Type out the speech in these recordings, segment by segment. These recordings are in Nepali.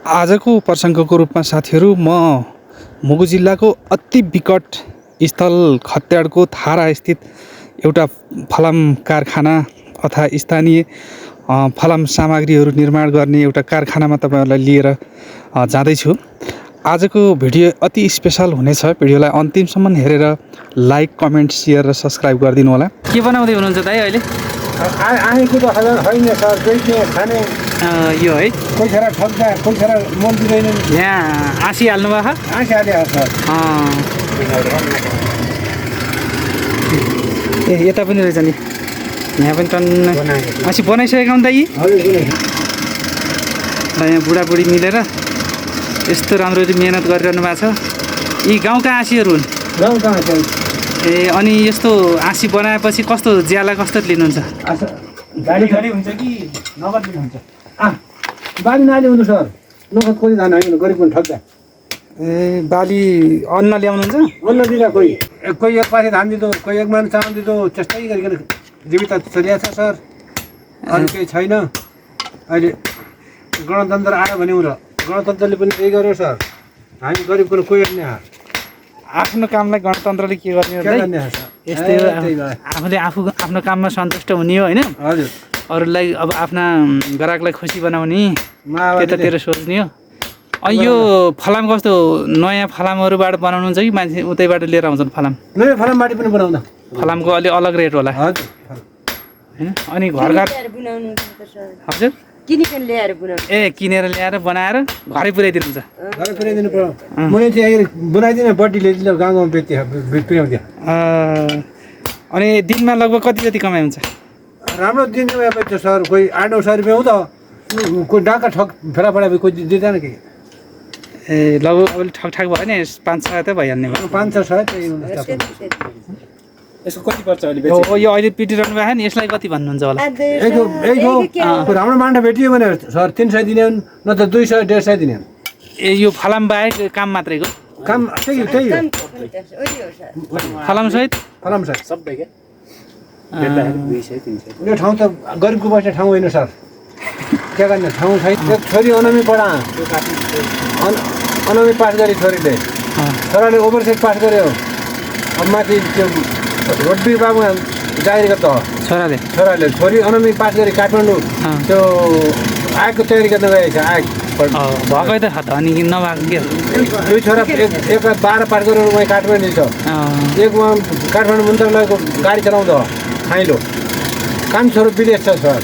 आजको प्रसङ्गको रूपमा साथीहरू म मुगु जिल्लाको अति विकट स्थल खत्याडको थारा स्थित एउटा फलाम कारखाना अथवा स्थानीय फलाम सामग्रीहरू निर्माण गर्ने एउटा कारखानामा तपाईहरुलाई लिएर जाँदैछु। आजको भिडियो अति स्पेशल हुनेछ। भिडियोलाई अन्तिमसम्म हेरेर लाइक, कमेन्ट, शेयर र सब्स्क्राइब गरिदिनु होला। के बनाउँदै हुनुहुन्छ दाइ अहिले? आएको त हजार होइन सर, बेच्ने खाने यो है कोही छोरा ठग्दा कोही छोरा मन दिँदैनन्। यहाँ आँसिहाल्नु भएको? आँसिहाल्यो सर। ए यता पनि रहेछ नि, यहाँ पनि टन्न आँसी बनाइसकेका हुन् दाइ? यहाँ बुढाबुढी मिलेर यस्तो राम्रो मेहनत गरिरहनु भएको छ। यी गाउँका आँसीहरू हुन्? गाउँका आँसी। ए अनि यस्तो आँसी बनाएपछि कस्तो ज्याला कस्तो लिनुहुन्छ? गाडी गाडी हुन्छ कि नगद हुन्छ? बाली नाली हुन्छ सर, नगद कोही जान होइन, गरिब पनि ठग्दा। ए बाली अन्न ल्याउनुहुन्छ? अन्न दिँदा कोही एक पासे धान दिँदो, कोही एक मान चामल दिँदो, त्यस्तै गरिकन जीविका चलिरहेको छ सर। अरू केही छैन। अहिले गणतन्त्र आयो भने र गणतन्त्रले पनि त्यही गर्यो सर। हामी गरिबको कोही होइन। आफ्नो कामलाई गणतन्त्रले के गर्ने हो? यस्तै हो, आफूले आफ्नो काममा सन्तुष्ट हुने हो होइन? हजुर। अरूलाई अब आफ्ना ग्राहकलाई खुसी बनाउने त्यतातिर सोच्ने हो। अनि यो फलाम कस्तो नयाँ फलामहरूबाट बनाउनुहुन्छ कि मान्छे उतैबाट लिएर आउँछन् फलाम? नयाँ फलामबाट पनि बनाउँदा फलामको अलि अलग रेट होला हजुर हैन? अनि घर हजुर किनेर ल्याएर बनाएर घरै पुर्याइदिनुहुन्छ? घरै पुर्याइदिनु पर्यो। मैले चाहिँ बनाइदिने बड्डी ल्याइदिनु गाउँ गाउँ पुर्याउँथ्यो। अनि दिनमा लगभग कति जति कमाइ हुन्छ? राम्रो दिनमा बेच्छ सर, कोही 800-900 रुपियाँ हो त, कोही डाका ठग फेला पडा कोही दिँदैन कि। ए लगभग अलिक ठकठाक भयो नि, 5-6 त भइहाल्ने भयो। 5-6 त्यही यसको कति पर्छ अहिले बेच्छ? यो अहिले पिटिरहनु भएको नि, यसलाई कति भन्नुहुन्छ होला? राम्रो मान्छे भेटियो भने सर 300 दिने हुन्, न त 200-150 दिने हुन्। ए यो फलाम बाहेक काम मात्रैको? काम त्यही हो फलाम सहित सबै के यो ठाउँ त गरिबको बस्ने ठाउँ होइन सर। के गर्ने ठाउँ छैन। एक छोरी अनमी पढा, अनमी पास गरी छोरीले, छोराले ओभरसिट पास गर्यो। अब माथि त्यो रोड्बी बाबु जागिरको त छोराले छोरी अनमी पास गरी काठमाडौँ त्यो आगको तयारी गर्न गएछ। आग भएकै त खा त अनि नभएको के? दुई छोरा एक 12 पास गरेर उहाँ काठमाडौँ छ, एक उहाँ काठमाडौँ मन्त्रालयको गाडी चलाउँदा खाइलो काम छोरो विदेश छ सर।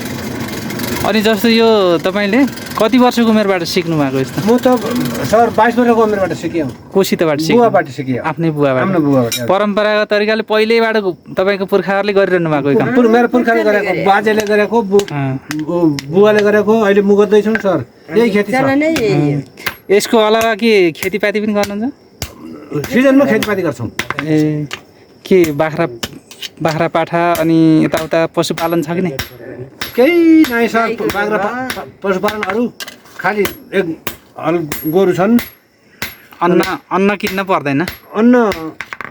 अनि जस्तो यो तपाईँले कति वर्षको उमेरबाट सिक्नु भएको यस्तो? म त सर 22 वर्षको उमेरबाट सिकेँ। कोसितबाट सिकेँ? बुवाबाट सिकेँ। आफ्नै बुवाबाट? परम्परागत तरिकाले पहिल्यैबाट तपाईँको पुर्खाहरूले गरिरहनु भएको काम? मेरो पुर्खाले गरेको, बाजेले गरेको, बुवाले गरेको, अहिले म गर्दैछु सर। यही खेती छ। यसको अलावा के खेतीपाती पनि गर्नुहुन्छ? सिजनमा खेतीपाती गर्छौँ। ए के बाख्रा पाठा अनि यताउता पशुपालन छ कि नै? केही नै सर, बाख्रा पशुपालनहरू खालि एक हल गोरु छन्। अन्न किन्न पर्दैन? अन्न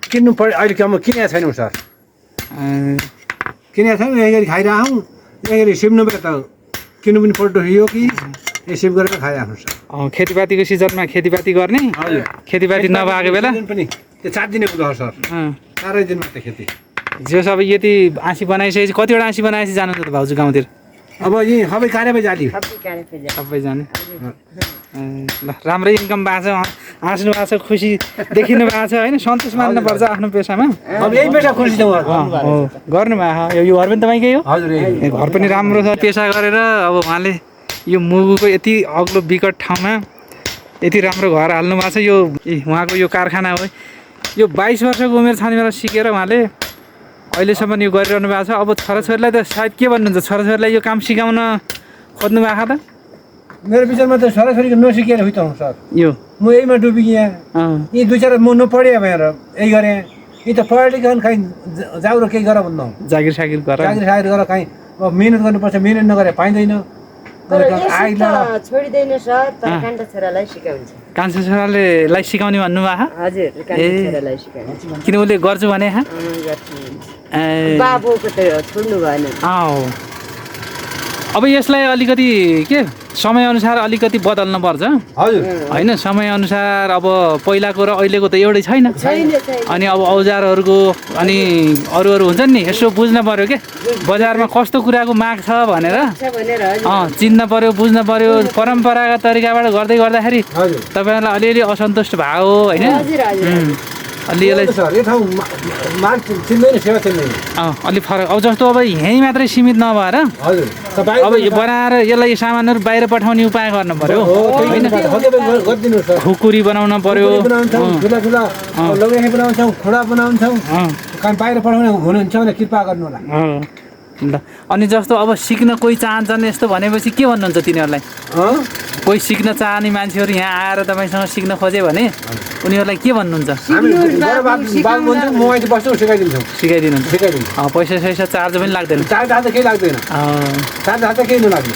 किन्नु पर्यो, अहिले म किनेको छैनौँ सर। किनेको छैन, यही गरी खाइरहौँ। यही गरी सिप्नु पर्यो त, किन्नु पनि पर्दो यो कि सिप गरेर खाइराख्नु सर। खेतीपातीको सिजनमा खेतीपाती गर्ने? हजुर। खेतीपाती नभएको बेला पनि त्यो 7 दिने कुरा हो सर। 4 दिन मात्रै खेती। जो सबै यति आँसी बनाइसकेपछि कतिवटा आँसी बनाएपछि जानुहुन्छ त भाउजू गाउँतिर? अब यी सबै कार्यमै जाली सबै जाने। ल राम्रै इन्कम भएको छ, हाँस्नु भएको छ, खुसी देखिनु भएको छ होइन? सन्तोष मान्नुपर्छ आफ्नो पेसामा। अब यही पेसा खुसी छ गर्नु भएको। यो घर पनि तपाईँकै हो? हजुर। घर पनि राम्रो छ। पेसा गरेर अब उहाँले यो मुगुको यति अग्लो विकट ठाउँमा यति राम्रो घर हाल्नु भएको छ। यो उहाँको यो कारखाना हो। यो 22 वर्षको उमेर छाने बेला सिकेर उहाँले अहिलेसम्म यो गरिरहनु भएको छ। अब छोराछोरीलाई त सायद के भन्नुहुन्छ, छोराछोरीलाई यो काम सिकाउन खोज्नु भएको त? मेरो विचारमा त छोराछोरीको नसिकेर हुँ त सर। यो म यहीमा डुबिएँ। यी 2-4 म नपढेँ भएर यही गरेँ। यी त पढे लेखेँ कहीँ जाऊ र केही गर भन्नु, जागिर सागिर गर कहीँ अब मिहिनेत गर्नुपर्छ, मिहिनेत नगरे पाइँदैन। छोडिदैन सर, तर कान्छा छोरालाई सिकाउँछ। कान्छा छोरालाई सिकाउने भन्नुभएको? हजुर, कान्छा छोरालाई सिकाउँछ। किन उसले गर्छु भने? बाबुको त छोड्नु भएन। अब यसलाई अलिकति के समयअनुसार अलिकति बदल्न पर्छ हजुर होइन समयअनुसार अब पहिलाको र अहिलेको त एउटै छैन अनि अब औजारहरूको अनि अरू हुन्छन् नि यसो बुझ्न पर्यो के बजारमा कस्तो कुराको माग छ भनेर चिन्न पर्यो बुझ्न पर्यो परम्परागत तरिकाबाट गर्दै गर्दाखेरि हजुर तपाईँहरूलाई अलिअलि असन्तुष्ट भयो होइन अलि यसलाई सर यो ठाउँ मान्छे चिन्दैन सेवा चिन्दैन अलि फरक अब जस्तो अब यहीँ मात्रै सीमित नभएर हजुर तपाईँ अब यो बनाएर यसलाई यो सामानहरू बाहिर पठाउने उपाय गर्न पर्यो होइन गरिदिनु सर खुकुरी बनाउन पर्यो बनाउँछौँ ठुला ठुला लौराही बनाउँछौँ खोडा बनाउँछौँ काम बाहिर पठाउने हुनुहुन्छ भने कृपा गर्नु होला ल अनि जस्तो अब सिक्न कोही चाहन्छन् यस्तो भनेपछि के भन्नुहुन्छ तिनीहरूलाई कोही सिक्न चाहने मान्छेहरू यहाँ आएर तपाईँसँग सिक्न खोजे भने उनीहरूलाई के भन्नुहुन्छ हामी बाबु भन्छौँ म अहिले बस्छु सिकाइदिन्छौँ सिकाइदिनुहुन्छ सिकाइदिन्छु पैसा सैसा चार्ज पनि लाग्दैन चार्ज हात केही लाग्दैन चार्ज हात केही नलाग्ने